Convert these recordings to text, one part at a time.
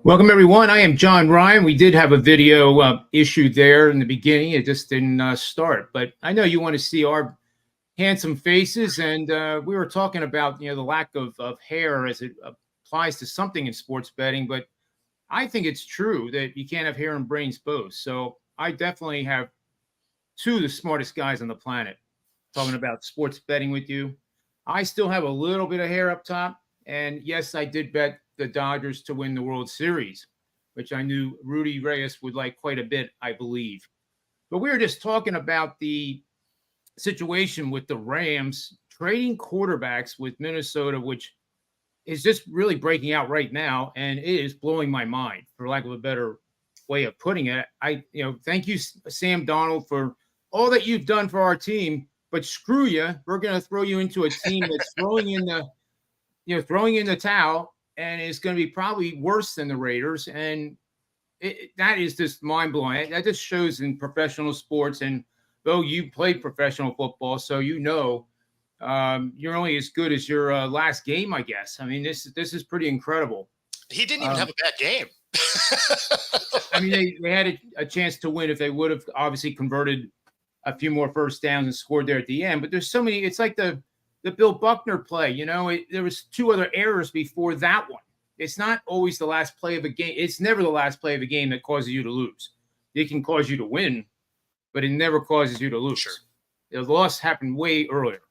Welcome, everyone. I am John Ryan. We did have a video issue there in the beginning. It just didn't start. But I know you want to see our handsome faces. And we were talking about, the lack of hair as it applies to something in sports betting. But I think it's true that you can't have hair and brains both. So I definitely have two of the smartest guys on the planet talking about sports betting with you. I still have a little bit of hair up top. And yes, I did bet the Dodgers to win the World Series, which I knew Rudy Reyes would like quite a bit, I believe. But we were just talking about the situation with the Rams trading quarterbacks with Minnesota, which is just really breaking out right now. And it is blowing my mind, for lack of a better way of putting it. Thank you, Sam Darnold, for all that you've done for our team, but screw you. We're going to throw you into a team that's throwing in the towel, and it's going to be probably worse than the Raiders. And that is just mind-blowing. That just shows in professional sports. And though you played professional football, so you're only as good as your last game, I guess. I mean, this is pretty incredible. He didn't even have a bad game. I mean, they had a chance to win if they would have obviously converted a few more first downs and scored there at the end. But there's so many – it's like the Bill Buckner play, there was two other errors before that one. It's not always the last play of a game. It's never the last play of a game that causes you to lose. It can cause you to win, but it never causes you to lose. Sure. The loss happened way earlier.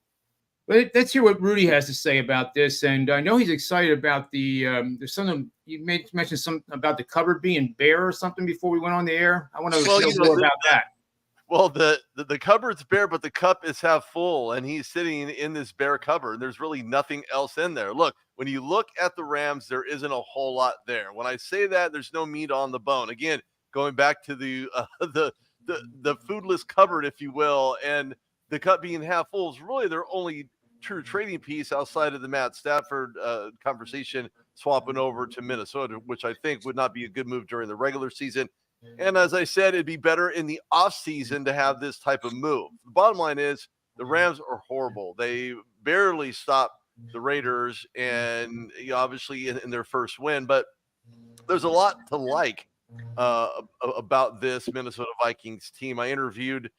But let's hear what Rudy has to say about this. And I know he's excited about there's something you mentioned something about the cupboard being bare or something before we went on the air. I want to know more about that. Well, the cupboard's bare, but the cup is half full, and he's sitting in this bare cupboard. There's really nothing else in there. Look, when you look at the Rams, there isn't a whole lot there. When I say that, there's no meat on the bone. Again, going back to the foodless cupboard, if you will, and the cup being half full is really their only true trading piece outside of the Matt Stafford conversation, swapping over to Minnesota, which I think would not be a good move during the regular season. And as I said, it'd be better in the offseason to have this type of move. The bottom line is the Rams are horrible. They barely stopped the Raiders, and obviously in their first win. But there's a lot to like about this Minnesota Vikings team. I interviewed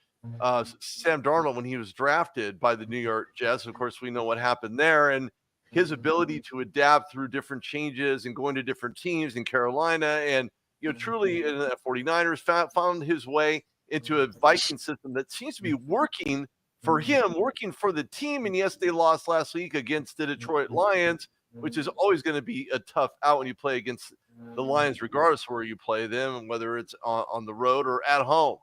Sam Darnold when he was drafted by the New York Jets. Of course, we know what happened there. And his ability to adapt through different changes and going to different teams in Carolina and truly in the 49ers found his way into a Viking system that seems to be working for him, working for the team. And yes, they lost last week against the Detroit Lions, which is always going to be a tough out when you play against the Lions, regardless of where you play them, whether it's on the road or at home.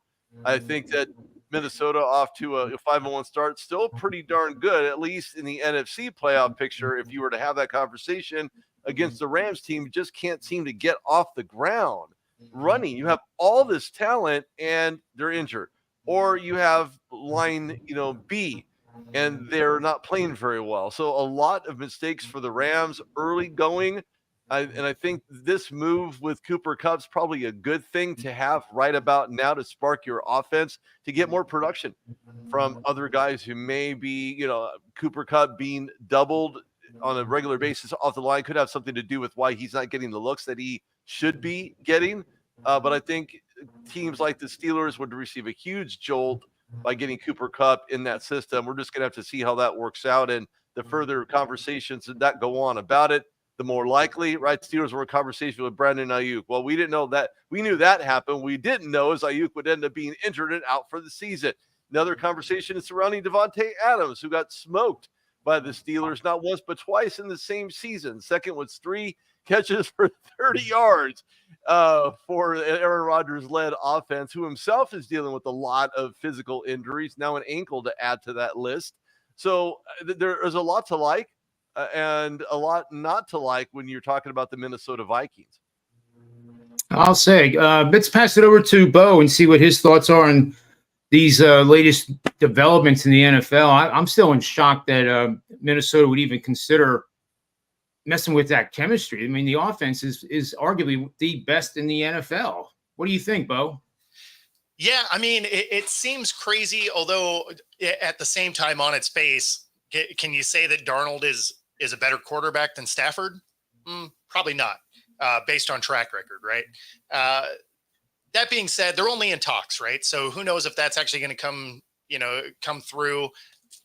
I think that Minnesota off to a 5-1 start, still pretty darn good, at least in the NFC playoff picture. If you were to have that conversation against the Rams team, just can't seem to get off the ground running. You have all this talent and they're injured, or you have line, B, and they're not playing very well. So a lot of mistakes for the Rams early going. And I think this move with Cooper Kupp's probably a good thing to have right about now to spark your offense to get more production from other guys who may be, Cooper Kupp being doubled on a regular basis off the line could have something to do with why he's not getting the looks that he should be getting. But I think teams like the Steelers would receive a huge jolt by getting Cooper Kupp in that system. We're just going to have to see how that works out. And the further conversations that go on about it, the more likely, right? Steelers were in conversation with Brandon Ayuk. Well, we didn't know that. We knew that happened. We didn't know is Ayuk would end up being injured and out for the season. Another conversation is surrounding Devontae Adams, who got smoked by the Steelers not once but twice in the same season. Second was 3 catches for 30 yards for Aaron Rodgers-led offense, who himself is dealing with a lot of physical injuries, now an ankle to add to that list. So there is a lot to like and a lot not to like when you're talking about the Minnesota Vikings. I'll say, let's pass it over to Bo and see what his thoughts are on these latest developments in the NFL. I'm still in shock that Minnesota would even consider messing with that chemistry. I mean, the offense is arguably the best in the NFL. What do you think, Bo? Yeah, I mean, it seems crazy, although at the same time on its face, can you say that Darnold is a better quarterback than Stafford? Probably not. based on track record, right? That being said, they're only in talks, right? So who knows if that's actually going to come through.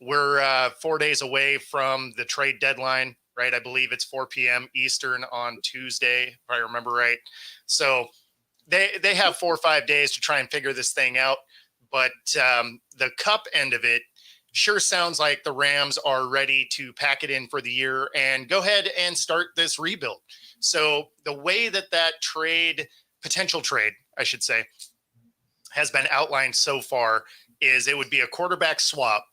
We're 4 days away from the trade deadline, right? I believe it's 4 p.m. Eastern on Tuesday, if I remember right. So they have 4 or 5 days to try and figure this thing out. But the Cup end of it sure sounds like the Rams are ready to pack it in for the year and go ahead and start this rebuild. So the way that potential trade, I should say, has been outlined so far is it would be a quarterback swap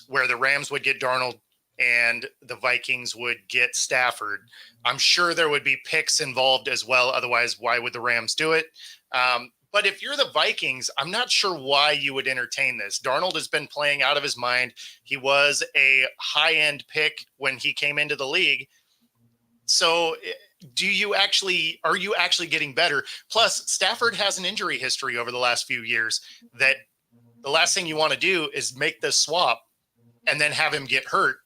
where the Rams would get Darnold and the Vikings would get Stafford. I'm sure there would be picks involved as well. Otherwise, why would the Rams do it? But if you're the Vikings, I'm not sure why you would entertain this. Darnold has been playing out of his mind. He was a high-end pick when he came into the league. So are you actually getting better? Plus, Stafford has an injury history over the last few years that the last thing you want to do is make this swap and then have him get hurt.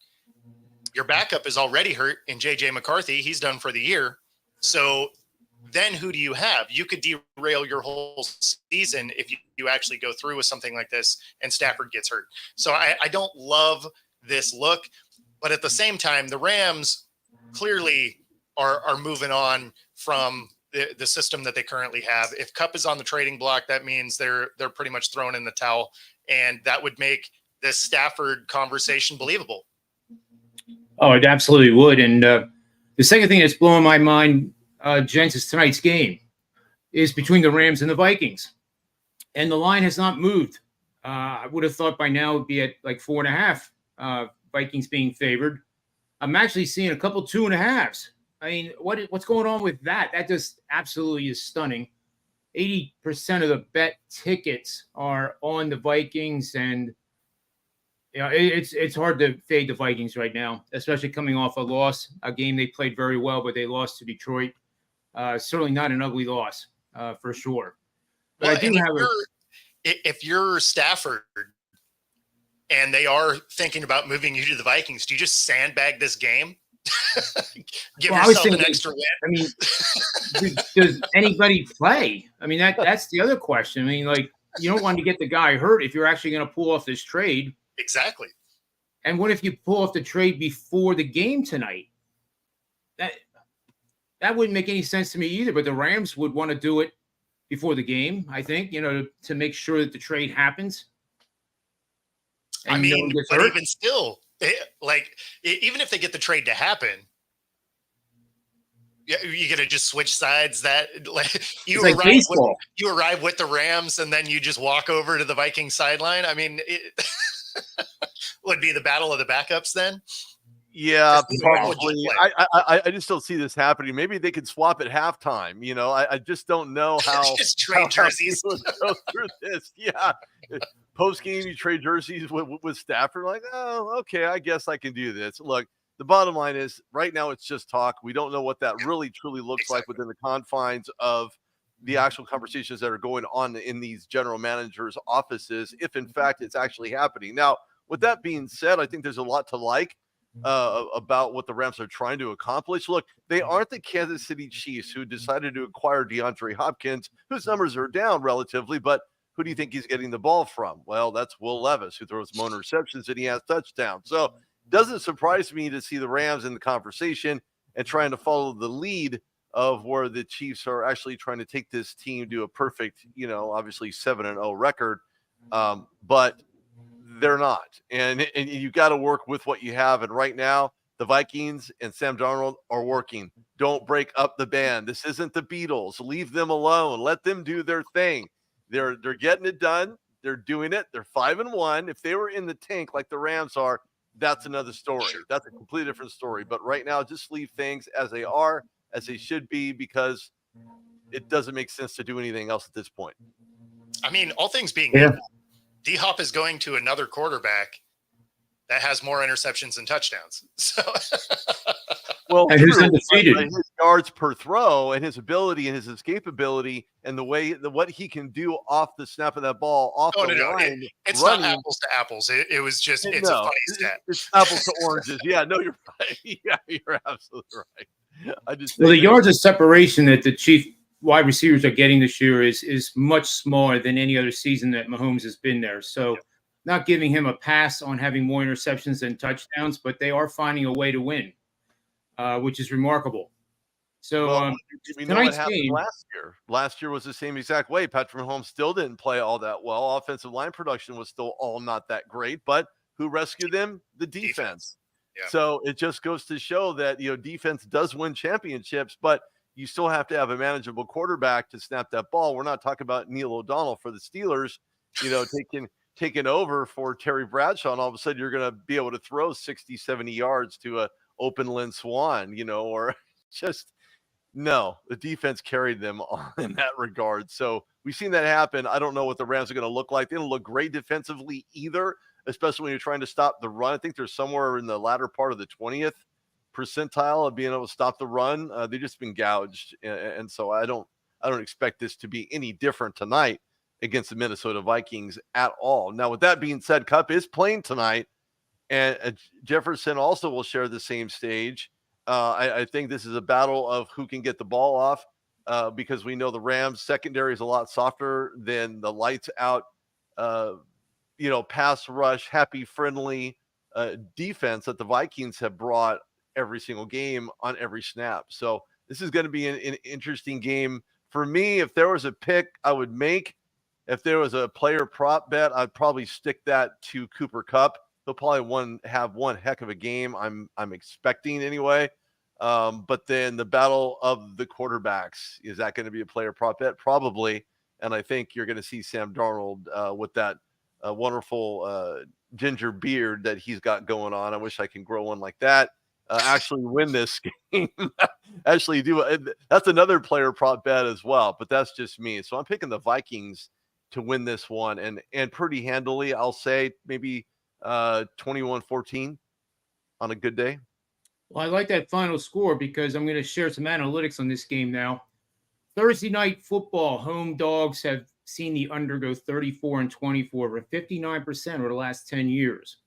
Your backup is already hurt in JJ McCarthy. He's done for the year. So then who do you have? You could derail your whole season if you actually go through with something like this and Stafford gets hurt. So I don't love this look, but at the same time, the Rams clearly are moving on from the system that they currently have. If Cup is on the trading block, that means they're pretty much thrown in the towel, and that would make this Stafford conversation believable. Oh, it absolutely would. And the second thing that's blowing my mind, gents, is tonight's game is between the Rams and the Vikings. And the line has not moved. I would have thought by now it would be at like 4.5, Vikings being favored. I'm actually seeing a couple 2.5s. I mean, what's going on with that? That just absolutely is stunning. 80% of the bet tickets are on the Vikings, and it's hard to fade the Vikings right now, especially coming off a loss, a game they played very well, but they lost to Detroit. Certainly not an ugly loss, for sure. But I do if you're Stafford and they are thinking about moving you to the Vikings, do you just sandbag this game? Give yourself an extra win. I mean, does anybody play? I mean, that's the other question. I mean, like, you don't want to get the guy hurt if you're actually going to pull off this trade. Exactly. And what if you pull off the trade before the game tonight? That wouldn't make any sense to me either. But the Rams would want to do it before the game, I think, to make sure that the trade happens. And I mean, but even still, even if they get the trade to happen, you're gonna just switch sides. That you arrive with the Rams, and then you just walk over to the Viking sideline. I mean, it would be the battle of the backups then. Yeah, probably. I just don't see this happening. Maybe they could swap at halftime. I just don't know how. Just trade jerseys. Go through this. Yeah. Post game, you trade jerseys with Stafford. Like, oh, okay, I guess I can do this. Look, the bottom line is right now it's just talk. We don't know what that really truly looks like within the confines of the actual conversations that are going on in these general managers' offices, if in fact it's actually happening. Now, with that being said, I think there's a lot to like about what the Rams are trying to accomplish. Look, they aren't the Kansas City Chiefs who decided to acquire DeAndre Hopkins, whose numbers are down relatively, but who do you think he's getting the ball from? Well, that's Will Levis, who throws more interceptions and he has touchdowns. So it doesn't surprise me to see the Rams in the conversation and trying to follow the lead of where the Chiefs are actually trying to take this team to a perfect, obviously 7-0 record. But they're not. And you got to work with what you have. And right now, the Vikings and Sam Darnold are working. Don't break up the band. This isn't the Beatles. Leave them alone. Let them do their thing. They're getting it done. They're doing it. They're 5-1. If they were in the tank like the Rams are, that's another story. That's a completely different story. But right now, just leave things as they are, as they should be, because it doesn't make sense to do anything else at this point. I mean, all things being equal, D-Hop is going to another quarterback that has more interceptions than touchdowns. So, well, and who's undefeated? His yards per throw and his ability and his escapability and the way what he can do off the snap of that ball off the line. It's running. Not apples to apples. It was just a funny stat. It's apples to oranges. Yeah, no, you're right. Yeah, you're absolutely right. I just Well, the think yards of separation that the Chief wide receivers are getting this year is much smaller than any other season that Mahomes has been there. So, not giving him a pass on having more interceptions than touchdowns, but they are finding a way to win, which is remarkable. So, well, we know what tonight's happened game. last year. Last year was the same exact way. Patrick Mahomes still didn't play all that well. Offensive line production was still all not that great, but who rescued them? The defense. Yeah. So it just goes to show that, defense does win championships, but you still have to have a manageable quarterback to snap that ball. We're not talking about Neil O'Donnell for the Steelers, taking over for Terry Bradshaw, and all of a sudden you're going to be able to throw 60, 70 yards to a open Lynn Swan, or just no, the defense carried them on in that regard. So we've seen that happen. I don't know what the Rams are going to look like. They don't look great defensively either, especially when you're trying to stop the run. I think they're somewhere in the latter part of the 20th percentile of being able to stop the run. They've just been gouged. And so I don't expect this to be any different tonight against the Minnesota Vikings at all. Now, with that being said, Kupp is playing tonight, and Jefferson also will share the same stage. I think this is a battle of who can get the ball off, because we know the Rams secondary is a lot softer than the lights out, pass rush, happy, friendly defense that the Vikings have brought every single game on every snap. So this is going to be an interesting game. For me, if there was a pick I would make, if there was a player prop bet, I'd probably stick that to Cooper Kupp. He'll probably have one heck of a game. I'm expecting anyway. But then the battle of the quarterbacks, is that going to be a player prop bet? Probably. And I think you're going to see Sam Darnold with that wonderful ginger beard that he's got going on. I wish I can grow one like that. Actually win this game. Actually do. That's another player prop bet as well, but that's just me. So I'm picking the Vikings to win this one, and pretty handily. I'll say maybe 21-14 on a good day. Well, I like that final score because I'm going to share some analytics on this game now. Thursday night football, home dogs have seen the under go 34-24 for 59% over the last 10 years.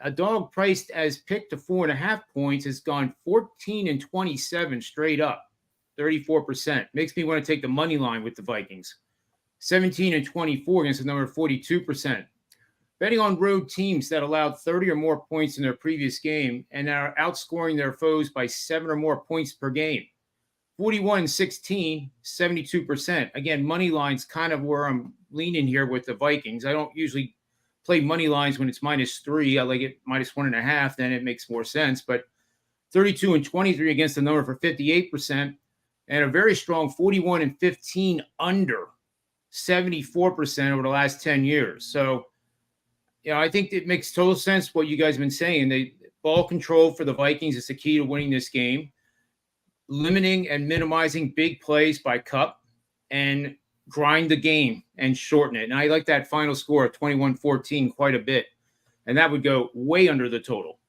A dog priced as picked to 4.5 points has gone 14-27 straight up, 34%. Makes me want to take the money line with the Vikings. 17-24 against a number of 42%. Betting on road teams that allowed 30 or more points in their previous game and are outscoring their foes by 7 or more points per game. 41-16, 72%. Again, money line's kind of where I'm leaning here with the Vikings. I don't usually play money lines when it's -3. I like it -1.5, then it makes more sense. But 32-23 against the number for 58%, and a very strong 41-15 under 74% over the last 10 years. So, I think it makes total sense what you guys have been saying. The ball control for the Vikings is the key to winning this game. Limiting and minimizing big plays by Kupp, and grind the game and shorten it. And I like that final score of 21-14 quite a bit. And that would go way under the total.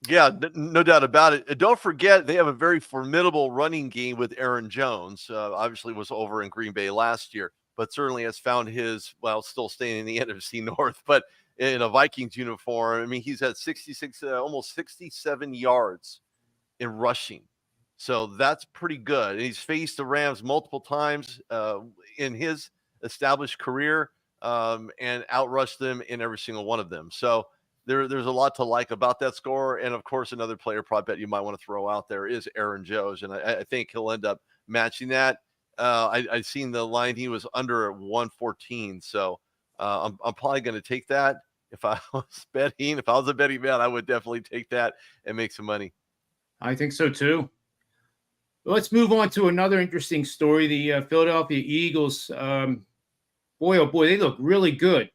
Yeah, no doubt about it. Don't forget, they have a very formidable running game with Aaron Jones. Obviously was over in Green Bay last year, but certainly has found his, still staying in the NFC North, but in a Vikings uniform. I mean, he's at 66, almost 67 yards in rushing. So that's pretty good. And he's faced the Rams multiple times in his established career, and outrushed them in every single one of them. So there's a lot to like about that score. And of course, another player prop bet you might want to throw out there is Aaron Jones. And I think he'll end up matching that. I've seen the line, he was under 114. So I'm probably going to take that. If I was a betting man, I would definitely take that and make some money. I think so too. Let's move on to another interesting story. The Philadelphia Eagles, boy, oh boy, they look really good.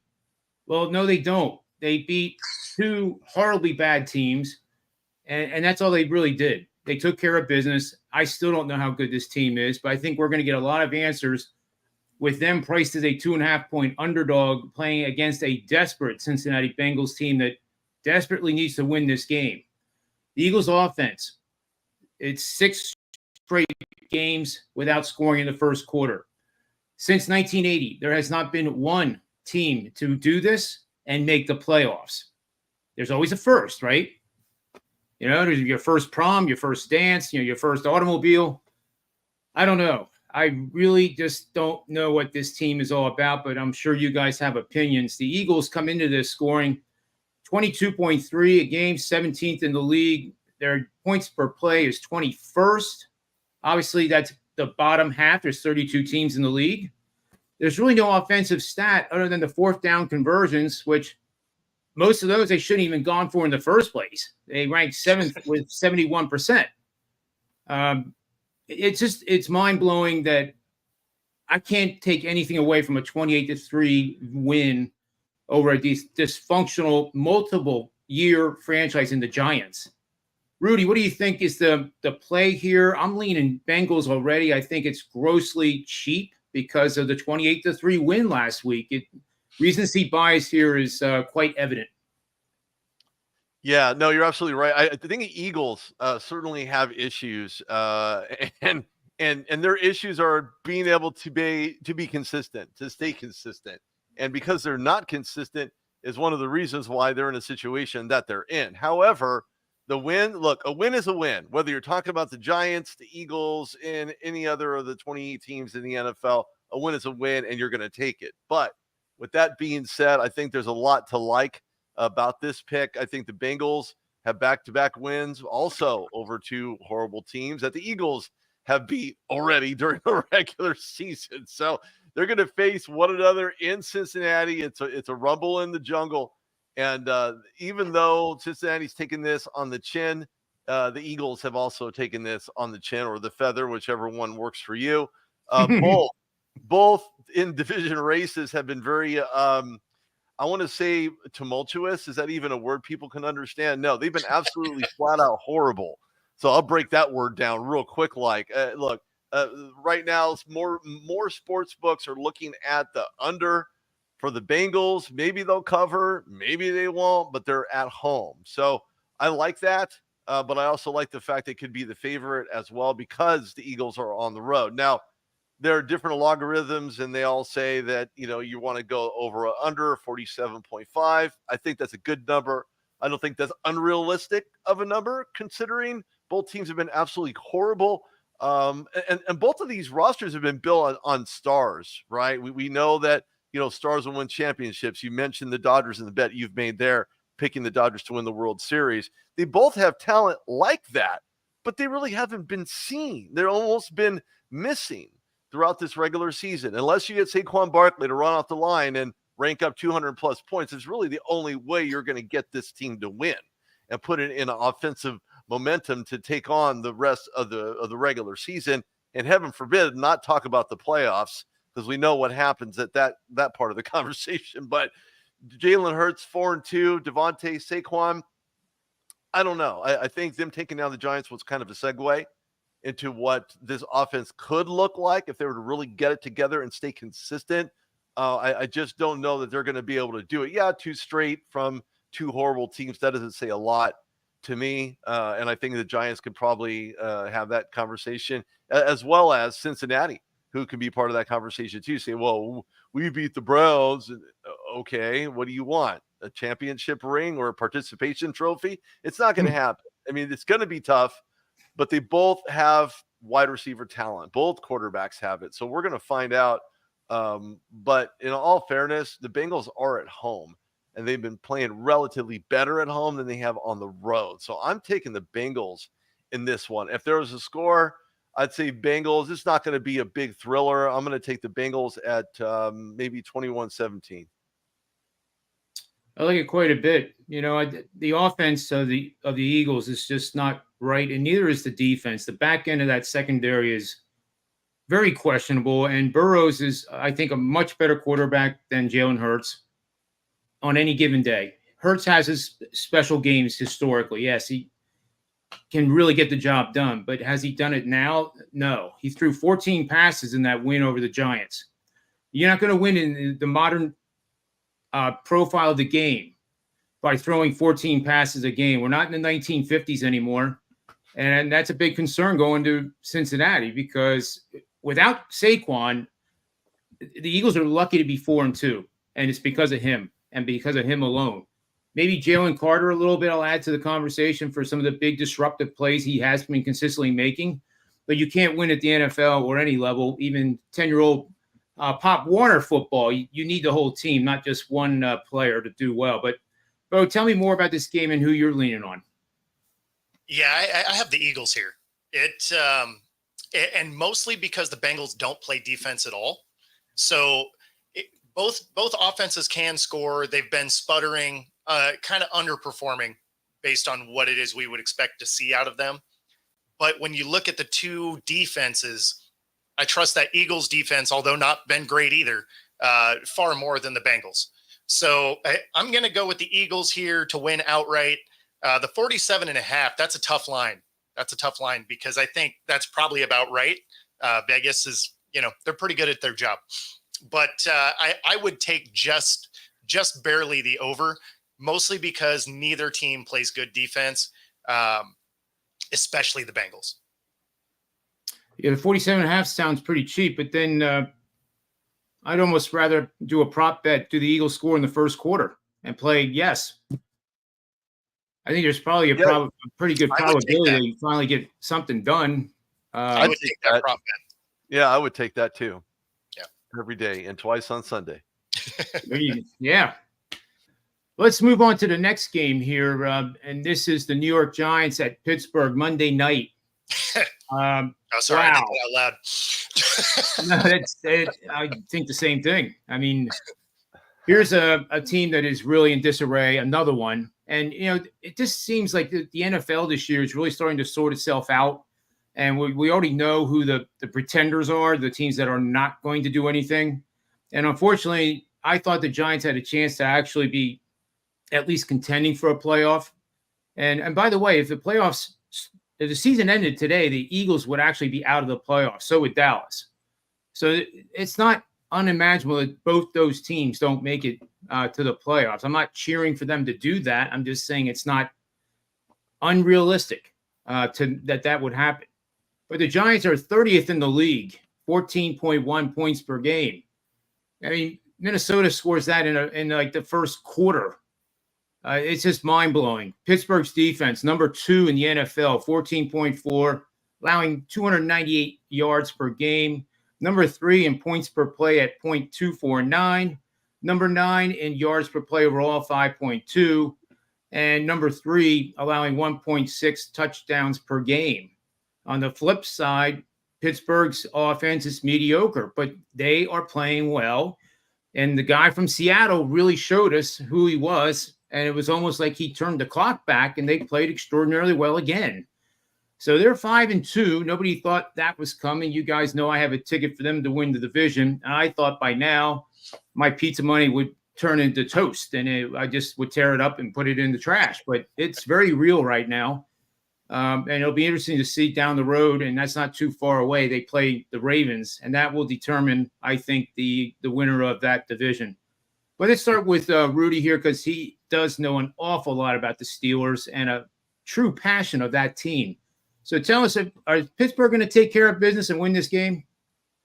Well, no, they don't. They beat 2 horribly bad teams, and that's all they really did. They took care of business. I still don't know how good this team is, but I think we're going to get a lot of answers with them priced as a 2.5-point underdog playing against a desperate Cincinnati Bengals team that desperately needs to win this game. The Eagles offense, it's 6 straight games without scoring in the first quarter. Since 1980, there has not been one team to do this and make the playoffs. There's always a first, right? There's your first prom, your first dance, your first automobile. I don't know. I really just don't know what this team is all about, but I'm sure you guys have opinions. The Eagles come into this scoring 22.3 a game, 17th in the league. Their points per play is 21st. Obviously, that's the bottom half. There's 32 teams in the league. There's really no offensive stat other than the fourth down conversions, which most of those they shouldn't even gone for in the first place. They ranked 7th with 71%. It's mind-blowing that I can't take anything away from a 28-3 win over a dysfunctional multiple-year franchise in the Giants. Rudy, what do you think is the play here? I'm leaning Bengals already. I think it's grossly cheap because of the 28-3 win last week. Recency bias here is quite evident. Yeah, no, you're absolutely right. I think the Eagles certainly have issues, and their issues are being able to be consistent, to stay consistent, and because they're not consistent is one of the reasons why they're in a situation that they're in. However, a win is a win. Whether you're talking about the Giants, the Eagles, and any other of the 28 teams in the NFL, a win is a win, and you're going to take it. But with that being said, I think there's a lot to like about this pick. I think the Bengals have back-to-back wins also over two horrible teams that the Eagles have beat already during the regular season. So they're going to face one another in Cincinnati. It's a rumble in the jungle. And even though Cincinnati's taken this on the chin, the Eagles have also taken this on the chin or the feather, whichever one works for you. Both in division races have been very, I want to say tumultuous. Is that even a word people can understand? No, they've been absolutely flat out horrible. So I'll break that word down real quick. Look, right now, more sports books are looking at the under for the Bengals. Maybe they'll cover, maybe they won't, but they're at home. So I like that, but I also like the fact they could be the favorite as well because the Eagles are on the road. Now, there are different logarithms, and they all say that, you want to go over or under 47.5. I think that's a good number. I don't think that's unrealistic of a number, considering both teams have been absolutely horrible. And both of these rosters have been built on stars, right? We know that, stars will win championships. You mentioned the Dodgers in the bet you've made there, picking the Dodgers to win the World Series. They both have talent like that, but they really haven't been seen. They're almost been missing throughout this regular season. Unless you get Saquon Barkley to run off the line and rank up 200-plus points, it's really the only way you're going to get this team to win and put it in an offensive momentum to take on the rest of the regular season. And heaven forbid, not talk about the playoffs, because we know what happens at that part of the conversation. But Jalen Hurts 4-2, Devontae, Saquon, I don't know. I think them taking down the Giants was kind of a segue into what this offense could look like if they were to really get it together and stay consistent. I just don't know that they're going to be able to do it. Yeah, 2 straight from 2 horrible teams. That doesn't say a lot to me. And I think the Giants could probably have that conversation, as well as Cincinnati, who can be part of that conversation too. Say, well, we beat the Browns. Okay, what do you want? A championship ring or a participation trophy? It's not going to happen. I mean, it's going to be tough, but they both have wide receiver talent. Both quarterbacks have it. So we're going to find out. But in all fairness, the Bengals are at home, and they've been playing relatively better at home than they have on the road. So I'm taking the Bengals in this one. If there was a score, I'd say Bengals. It's not going to be a big thriller. I'm going to take the Bengals at maybe 21-17. I like it quite a bit. The offense of the Eagles is just not right, and neither is the defense. The back end of that secondary is very questionable, and Burrows is, I think, a much better quarterback than Jalen Hurts on any given day. Hurts has his special games historically. Yes, he can really get the job done, but has he done it now? No. He threw 14 passes in that win over the Giants. You're not going to win in the modern profile of the game by throwing 14 passes a game. We're not in the 1950s anymore, and that's a big concern going to Cincinnati, because without Saquon, the Eagles are lucky to be 4-2, and it's because of him and because of him alone. Maybe Jalen Carter a little bit. I'll add to the conversation for some of the big disruptive plays he has been consistently making. But you can't win at the NFL or any level, even 10-year-old Pop Warner football. You need the whole team, not just one player to do well. But, Bo, tell me more about this game and who you're leaning on. Yeah, I have the Eagles here. And mostly because the Bengals don't play defense at all. So both offenses can score. They've been sputtering, kind of underperforming based on what it is we would expect to see out of them. But when you look at the two defenses, I trust that Eagles defense, although not been great either, far more than the Bengals. So I'm going to go with the Eagles here to win outright. The 47.5, that's a tough line. That's a tough line because I think that's probably about right. Vegas is, they're pretty good at their job. But I would take just barely the over, mostly because neither team plays good defense, especially the Bengals. Yeah, the 47.5 sounds pretty cheap, but then I'd almost rather do a prop bet, do the Eagles score in the first quarter and play yes. I think there's probably a pretty good probability that you finally get something done. I would take that prop bet. Yeah, I would take that too. Yeah. Every day and twice on Sunday. Yeah. Let's move on to the next game here. And this is the New York Giants at Pittsburgh Monday night. Oh, sorry, wow. I think that out loud. No, I think the same thing. I mean, here's a team that is really in disarray, another one. And, it just seems like the NFL this year is really starting to sort itself out. And we already know who the pretenders are, the teams that are not going to do anything. And unfortunately, I thought the Giants had a chance to actually be at least contending for a playoff. And by the way, if the season ended today, the Eagles would actually be out of the playoffs. So would Dallas. So it's not unimaginable that both those teams don't make it to the playoffs. I'm not cheering for them to do that. I'm just saying it's not unrealistic that would happen. But the Giants are 30th in the league, 14.1 points per game. I mean, Minnesota scores that in like the first quarter. It's just mind-blowing. Pittsburgh's defense, number 2 in the NFL, 14.4, allowing 298 yards per game. Number 3 in points per play at 0.249. Number 9 in yards per play overall, 5.2. And number 3, allowing 1.6 touchdowns per game. On the flip side, Pittsburgh's offense is mediocre, but they are playing well. And the guy from Seattle really showed us who he was. And it was almost like he turned the clock back and they played extraordinarily well again. So they're 5-2. Nobody thought that was coming. You guys know I have a ticket for them to win the division. And I thought by now my pizza money would turn into toast and I just would tear it up and put it in the trash. But it's very real right now. And it'll be interesting to see down the road, and that's not too far away. They play the Ravens, and that will determine, I think, the winner of that division. But let's start with Rudy here because he does know an awful lot about the Steelers and a true passion of that team. So tell us, are Pittsburgh going to take care of business and win this game?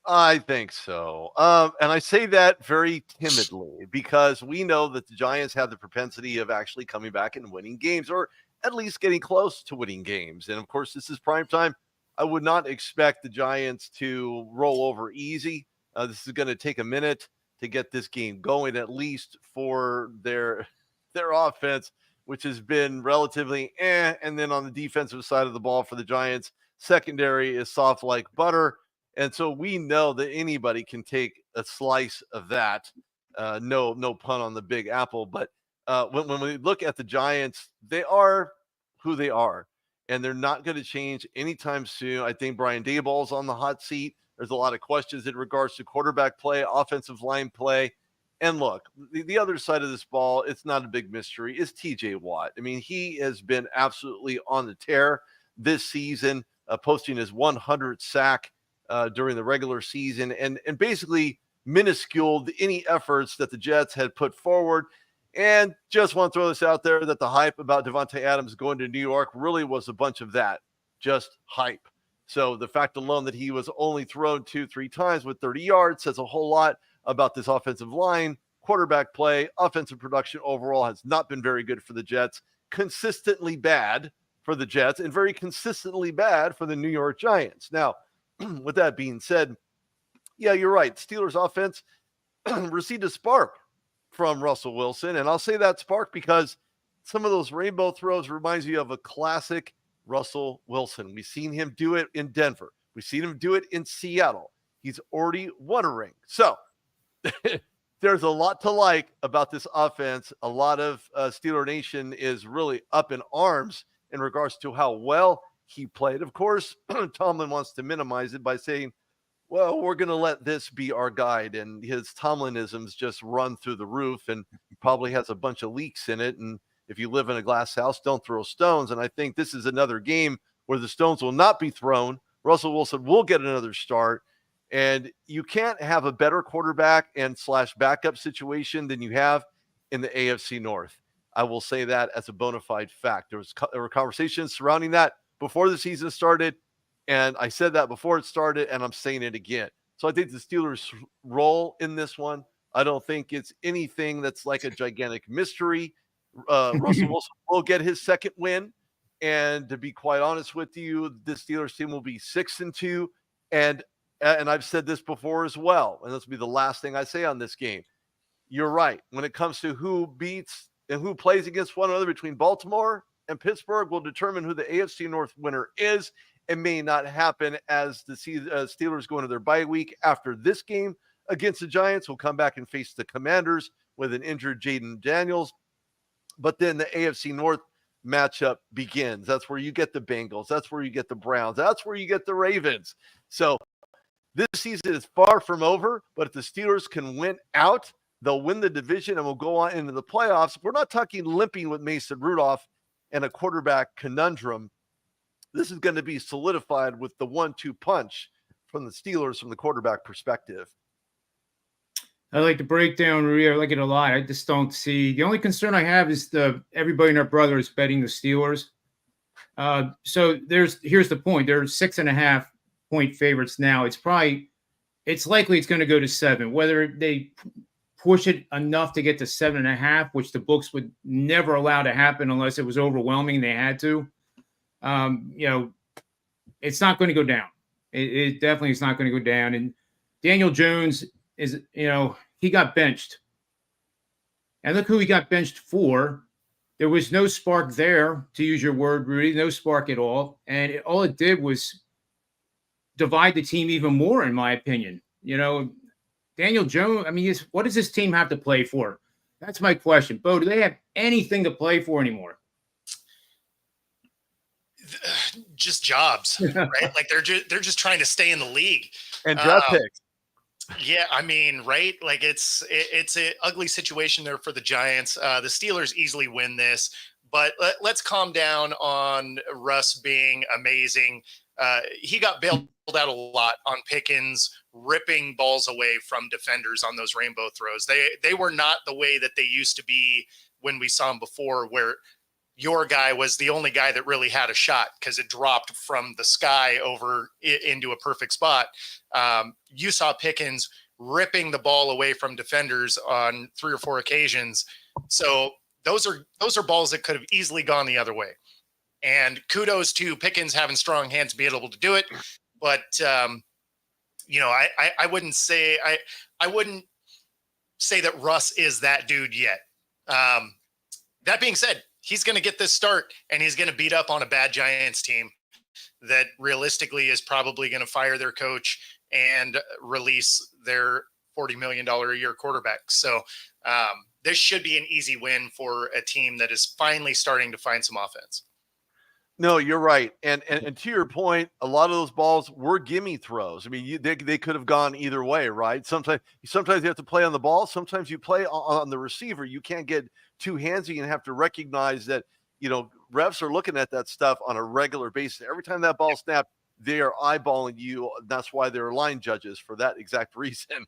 I think so. And I say that very timidly because we know that the Giants have the propensity of actually coming back and winning games, or at least getting close to winning games. And of course, this is prime time. I would not expect the Giants to roll over easy. This is going to take a minute to get this game going, at least for their offense, which has been relatively and then on the defensive side of the ball for the Giants, secondary is soft like butter. And so we know that anybody can take a slice of that. No pun on the big apple, but when we look at the Giants, they are who they are, and they're not going to change anytime soon. I think Brian Daboll's on the hot seat. There's a lot of questions in regards to quarterback play, offensive line play. And look, the other side of this ball, it's not a big mystery, is TJ Watt. I mean, he has been absolutely on the tear this season, posting his 100th sack during the regular season and basically minusculed any efforts that the Jets had put forward. And just want to throw this out there that the hype about Devontae Adams going to New York really was a bunch of that, just hype. So the fact alone that he was only thrown 2-3 times with 30 yards says a whole lot about this offensive line. quarterback play, offensive production overall has not been very good for the Jets, consistently bad for the Jets, and very consistently bad for the New York Giants. Now, with that being said, yeah, you're right. Steelers offense received a spark from Russell Wilson. And I'll say that spark because some of those rainbow throws reminds you of a classic Russell Wilson. We've seen him do it in Denver. We've seen him do it in Seattle. He's already won a ring. So there's a lot to like about this offense. A lot of Steeler Nation is really up in arms in regards to how well he played. Of course, Tomlin wants to minimize it by saying, well, we're going to let this be our guide. And his Tomlinisms just run through the roof and probably has a bunch of leaks in it. And if you live in a glass house, don't throw stones. And I think this is another game where the stones will not be thrown. Russell Wilson will get another start. And you can't have a better quarterback and / backup situation than you have in the AFC North. I will say that as a bona fide fact. There were conversations surrounding that before the season started. And I said that before it started, and I'm saying it again. So I think the Steelers' role in this one, I don't think it's anything that's like a gigantic mystery. Russell Wilson will get his second win. And to be quite honest with you, the Steelers team will be 6-2. And I've said this before as well, and this will be the last thing I say on this game. You're right. When it comes to who beats and who plays against one another between Baltimore and Pittsburgh will determine who the AFC North winner is. It may not happen as the Steelers go into their bye week after this game against the Giants. We'll come back and face the Commanders with an injured Jaden Daniels. But then the AFC North matchup begins. That's where you get the Bengals. That's where you get the Browns. That's where you get the Ravens. So this season is far from over, but if the Steelers can win out, they'll win the division and we'll go on into the playoffs. We're not talking limping with Mason Rudolph and a quarterback conundrum. This is going to be solidified with the 1-2 punch from the Steelers from the quarterback perspective. I like the breakdown, Rudy. I like it a lot. I just don't see. The only concern I have is everybody and their brother is betting the Steelers. So here's the point. They're 6.5 point favorites now. It's likely it's going to go to 7. Whether they push it enough to get to 7.5, which the books would never allow to happen unless it was overwhelming and they had to. It's not going to go down. It definitely is not going to go down. And Daniel Jones is, he got benched. And look who he got benched for. There was no spark there, to use your word, Rudy, no spark at all. And all it did was divide the team even more, in my opinion. Daniel Jones, what does this team have to play for? That's my question. Bo, do they have anything to play for anymore? Just jobs, right? Like they're just trying to stay in the league and draft picks. Yeah, right? Like it's an ugly situation there for the Giants. The Steelers easily win this, but let's calm down on Russ being amazing. He got bailed out a lot on Pickens ripping balls away from defenders on those rainbow throws. They were not the way that they used to be when we saw them before, where your guy was the only guy that really had a shot because it dropped from the sky over into a perfect spot. You saw Pickens ripping the ball away from defenders on 3 or 4 occasions. So those are balls that could have easily gone the other way. And kudos to Pickens having strong hands to be able to do it. But, I wouldn't say I wouldn't say that Russ is that dude yet. That being said, he's going to get this start and he's going to beat up on a bad Giants team that realistically is probably going to fire their coach and release their $40 million a year quarterback. So this should be an easy win for a team that is finally starting to find some offense. No, you're right. And to your point, a lot of those balls were gimme throws. I mean, they could have gone either way, right? Sometimes you have to play on the ball. Sometimes you play on the receiver. You can't get too handsy and have to recognize that, refs are looking at that stuff on a regular basis. Every time that ball snapped, they are eyeballing you. That's why they're line judges for that exact reason,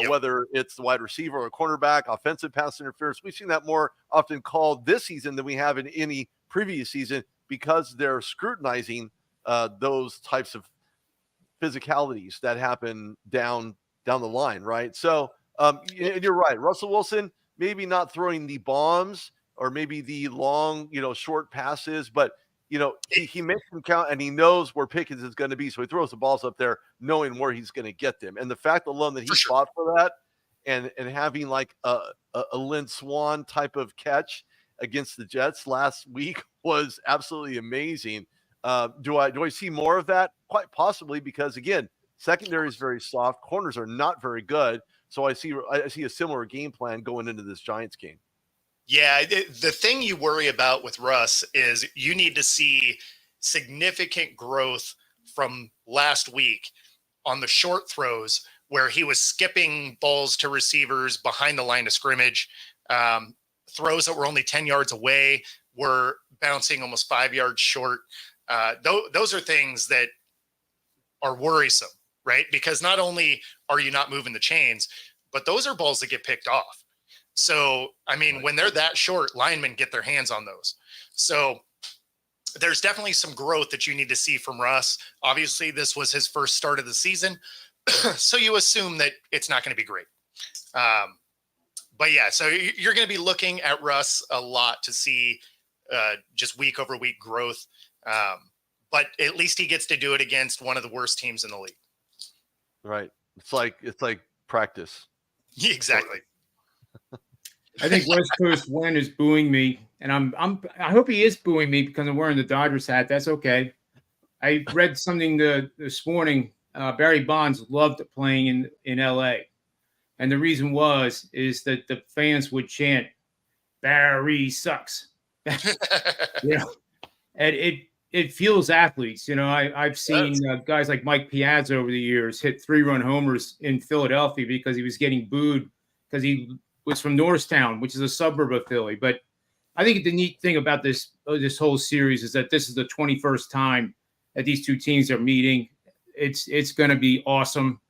whether it's the wide receiver or cornerback, offensive pass interference. We've seen that more often called this season than we have in any previous season because they're scrutinizing those types of physicalities that happen down the line, right? So And you're right. Russell Wilson, maybe not throwing the bombs or maybe the long, short passes, but he makes them count and he knows where Pickens is going to be. So he throws the balls up there knowing where he's going to get them. And the fact alone that he fought for that and having like a Lynn Swan type of catch against the Jets last week was absolutely amazing. Do I see more of that? Quite possibly, because again, secondary is very soft. Corners are not very good. So I see a similar game plan going into this Giants game. Yeah, the thing you worry about with Russ is you need to see significant growth from last week on the short throws where he was skipping balls to receivers behind the line of scrimmage. Throws that were only 10 yards away were bouncing almost 5 yards short. Those are things that are worrisome, right? Because not only are you not moving the chains, but those are balls that get picked off. So, I mean, when they're that short, linemen get their hands on those. So there's definitely some growth that you need to see from Russ. Obviously, this was his first start of the season. So you assume that it's not going to be great. But yeah, so you're going to be looking at Russ a lot to see just week over week growth. But at least he gets to do it against one of the worst teams in the league. Right. It's like practice. Exactly. I think West Coast Wen is booing me, and I hope he is booing me because I'm wearing the Dodgers hat. That's okay. I read something this morning. Barry Bonds loved playing in LA, and the reason is that the fans would chant, "Barry sucks." And it fuels athletes. I've seen guys like Mike Piazza over the years hit 3-run homers in Philadelphia because he was getting booed because he was from Norristown, which is a suburb of Philly. But I think the neat thing about this whole series is that this is the 21st time that these two teams are meeting. It's going to be awesome.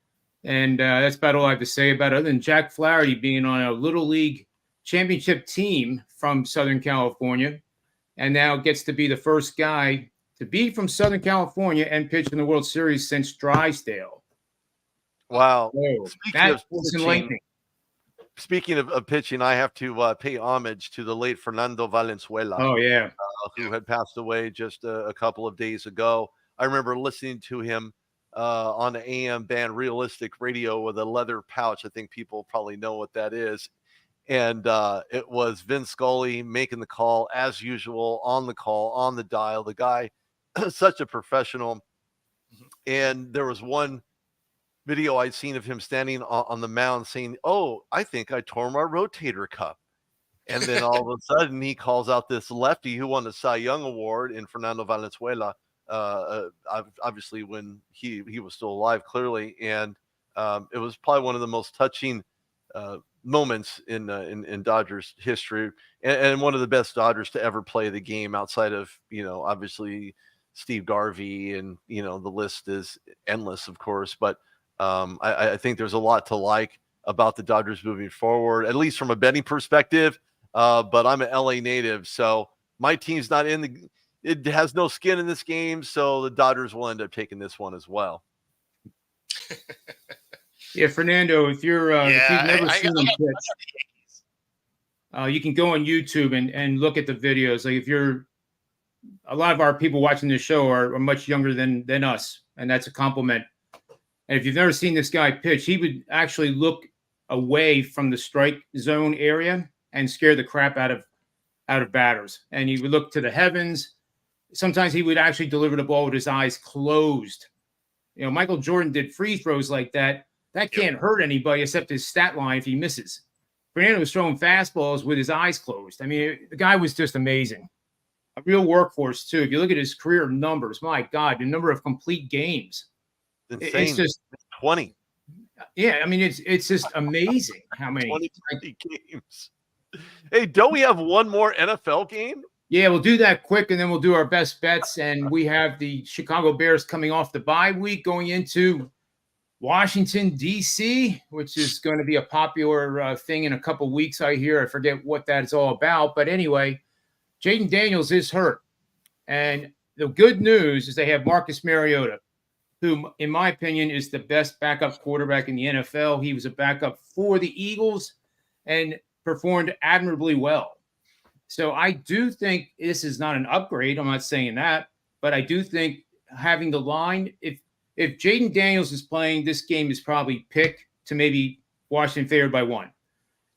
And that's about all I have to say about it, other than Jack Flaherty being on a Little League championship team from Southern California, and now gets to be the first guy to be from Southern California and pitch in the World Series since Drysdale. Wow. Enlightening. Speaking of pitching, I have to pay homage to the late Fernando Valenzuela. Oh, yeah. Who had passed away just a couple of days ago. I remember listening to him on the AM band Realistic Radio with a leather pouch. I think people probably know what that is. And it was Vin Scully making the call as usual, on the call, on the dial. The guy, such a professional. And there was one video I'd seen of him standing on the mound saying, "Oh, I think I tore my rotator cuff." And then all of a sudden he calls out this lefty who won the Cy Young Award in Fernando Valenzuela, obviously when he was still alive, clearly. And it was probably one of the most touching moments in Dodgers history, and one of the best Dodgers to ever play the game outside of, obviously Steve Garvey, and, the list is endless, of course. But I think there's a lot to like about the Dodgers moving forward, at least from a betting perspective. But I'm an LA native, so my team's not it has no skin in this game. So the Dodgers will end up taking this one as well. Yeah, Fernando, if you've never seen him pitch, you can go on YouTube and look at the videos. Like, a lot of our people watching this show are much younger than us, and that's a compliment. And if you've never seen this guy pitch, he would actually look away from the strike zone area and scare the crap out of batters. And he would look to the heavens. Sometimes he would actually deliver the ball with his eyes closed. Michael Jordan did free throws like that. That can't hurt anybody except his stat line if he misses. Fernando was throwing fastballs with his eyes closed. I mean, the guy was just amazing. A real workhorse, too. If you look at his career numbers, my God, the number of complete games. Insane. It's just 20. Yeah, I mean, it's just amazing how many 20 games. Hey, don't we have one more NFL game? Yeah, we'll do that quick, and then we'll do our best bets. And we have the Chicago Bears coming off the bye week, going into Washington, D.C., which is going to be a popular thing in a couple weeks, I hear. I forget what that's all about. But anyway, Jaden Daniels is hurt. And the good news is they have Marcus Mariota. who, in my opinion, is the best backup quarterback in the NFL. He was a backup for the Eagles and performed admirably well. So I do think this is not an upgrade. I'm not saying that, but I do think having the line, if Jaden Daniels is playing, this game is probably pick to maybe Washington favored by 1.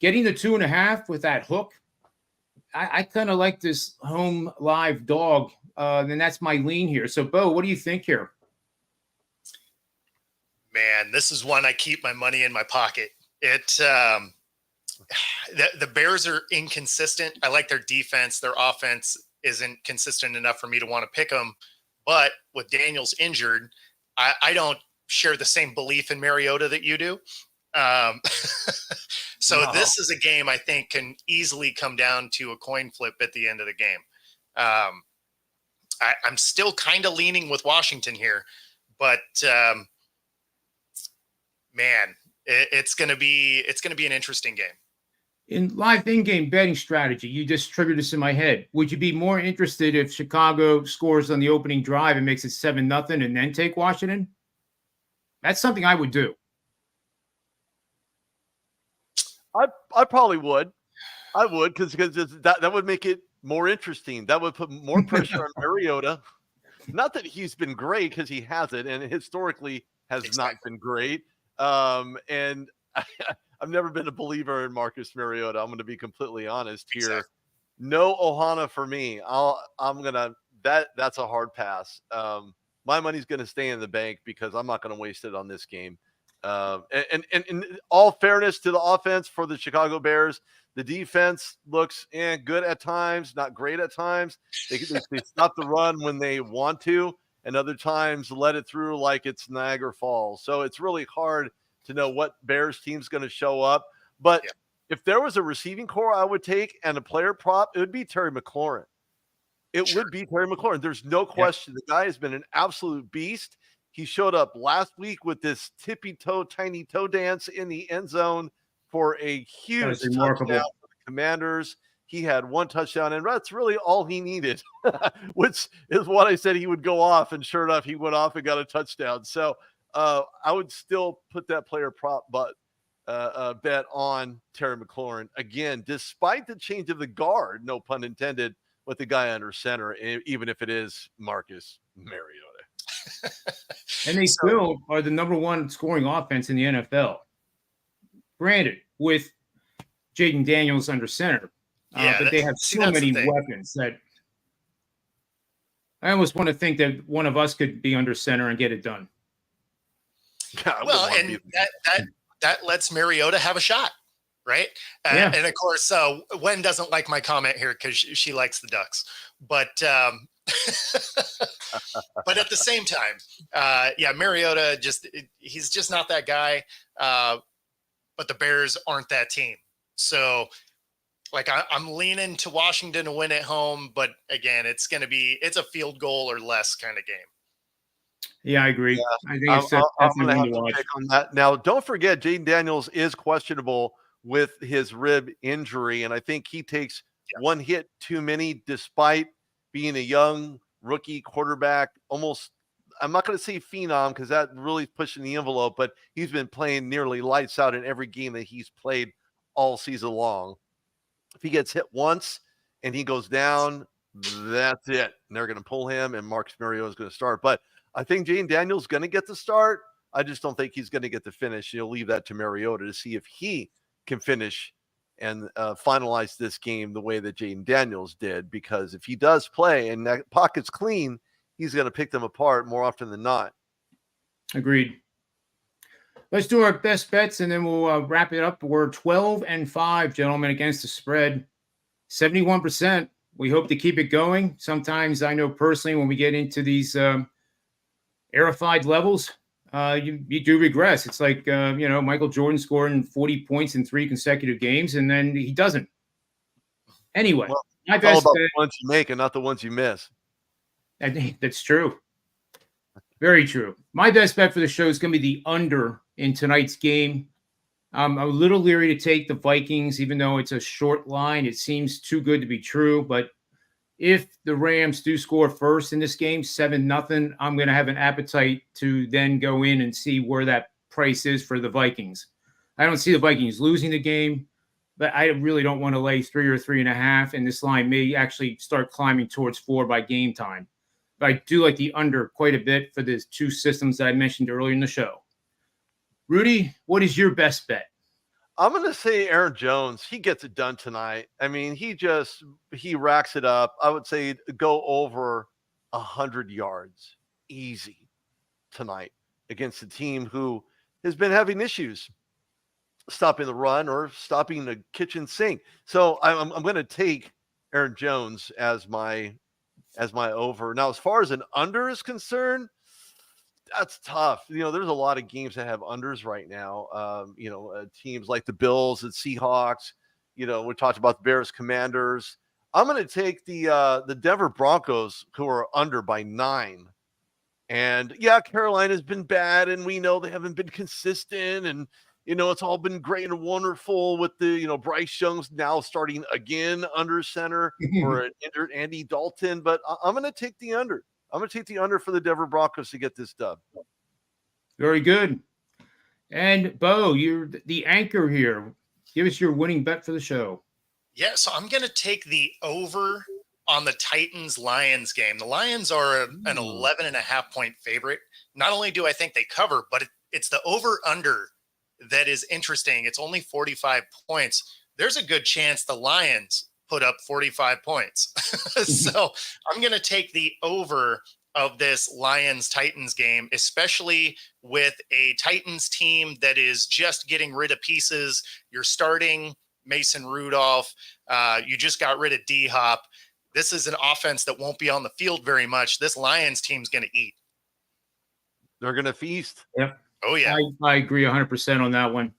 Getting the 2.5 with that hook, I kind of like this home live dog, and that's my lean here. So, Bo, what do you think here? Man, this is one I keep my money in my pocket. The Bears are inconsistent. I like their defense. Their offense isn't consistent enough for me to want to pick them. But with Daniels injured, I don't share the same belief in Mariota that you do. So this is a game I think can easily come down to a coin flip at the end of the game. I'm still kind of leaning with Washington here, but man, it's going to be an interesting game. In live in-game betting strategy, you just triggered this in my head. Would you be more interested if Chicago scores on the opening drive and makes it 7-0 and then take Washington? That's something I would do. I probably would. I would because that would make it more interesting. That would put more pressure on Mariota. Not that he's been great, because he hasn't, and historically has not been great. And I've never been a believer in Marcus Mariota. I'm going to be completely honest here. Exactly. No Ohana for me. That's a hard pass. My money's going to stay in the bank because I'm not going to waste it on this game. And in all fairness to the offense for the Chicago Bears, the defense looks good at times, not great at times. They stop the run when they want to, and other times let it through like it's Niagara Falls. So it's really hard to know what Bears team's going to show up. But if there was a receiving core I would take and a player prop, it would be Terry McLaurin. It would be Terry McLaurin. There's no question. The guy has been an absolute beast. He showed up last week with this tippy-toe, tiny toe dance in the end zone for a huge touchdown for the Commanders. He had 1 touchdown, and that's really all he needed, which is what I said he would go off, and sure enough, he went off and got a touchdown. So I would still put that player prop bet on Terry McLaurin. Again, despite the change of the guard, no pun intended, with the guy under center, even if it is Marcus Mariota. And they still are the number 1 scoring offense in the NFL. Granted, with Jaden Daniels under center. But they have so many weapons that I almost want to think that one of us could be under center and get it done. Well, and that lets Mariota have a shot, right? And of course, Wen doesn't like my comment here because she likes the Ducks. But but at the same time, Mariota he's just not that guy. But the Bears aren't that team. So I'm leaning to Washington to win at home, but again, it's a field goal or less kind of game. Yeah, I agree. Yeah, I think it's I'm going to have to pick on that. Now, don't forget, Jaden Daniels is questionable with his rib injury, and I think he takes one hit too many, despite being a young rookie quarterback. Almost, I'm not going to say phenom because that really is pushing the envelope, but he's been playing nearly lights out in every game that he's played all season long. If he gets hit once and he goes down, that's it. And they're going to pull him, and Marcus Mariota is going to start. But I think Jaden Daniels is going to get the start. I just don't think he's going to get the finish. He'll leave that to Mariota to see if he can finish and finalize this game the way that Jaden Daniels did. Because if he does play and that pocket's clean, he's going to pick them apart more often than not. Agreed. Let's do our best bets, and then we'll wrap it up. We're 12-5, gentlemen, against the spread. 71%. We hope to keep it going. Sometimes I know personally when we get into these aerified levels, you do regress. It's like, Michael Jordan scoring 40 points in 3 consecutive games, and then he doesn't. Anyway, my best all about bet, the ones you make and not the ones you miss. I think that's true. Very true. My best bet for the show is going to be the under in tonight's game. I'm a little leery to take the Vikings, even though it's a short line. It seems too good to be true, but if the Rams do score first in this game, 7-0, I'm going to have an appetite to then go in and see where that price is for the Vikings. I don't see the Vikings losing the game, but I really don't want to lay 3 or 3.5, and this line may actually start climbing towards 4 by game time. But I do like the under quite a bit for the two systems that I mentioned earlier in the show. Rudy, what is your best bet? I'm going to say Aaron Jones. He gets it done tonight. I mean, he racks it up. I would say go over 100 yards easy tonight against a team who has been having issues stopping the run or stopping the kitchen sink. So I'm going to take Aaron Jones as my over. Now, as far as an under is concerned, that's tough. There's a lot of games that have unders right now. Teams like the Bills and Seahawks. We talked about the Bears, Commanders. I'm going to take the Denver Broncos, who are under by 9. And yeah, Carolina's been bad, and we know they haven't been consistent, and it's all been great and wonderful with the Bryce Young's now starting again under center for an injured Andy Dalton. But I'm going to take the under. I'm going to take the under for the Denver Broncos to get this dub. Very good. And Bo, you're the anchor here. Give us your winning bet for the show. Yeah, so I'm going to take the over on the Titans-Lions game. The Lions are an 11.5-point favorite. Not only do I think they cover, but it's the over-under that is interesting. It's only 45 points. There's a good chance the Lions put up 45 points. So I'm going to take the over of this Lions-Titans game, especially with a Titans team that is just getting rid of pieces. You're starting Mason Rudolph. You just got rid of D-Hop. This is an offense that won't be on the field very much. This Lions team's going to eat. They're going to feast. Yep. Oh, yeah. I agree 100% on that one.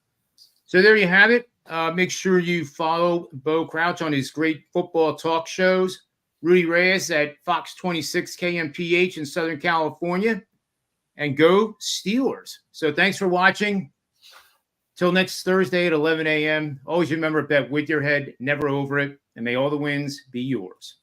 So there you have it. Make sure you follow Bo Crouch on his great football talk shows. Rudy Reyes at Fox 26 KMPH in Southern California. And go Steelers. So thanks for watching. Till next Thursday at 11 a.m. Always remember, bet with your head, never over it. And may all the wins be yours.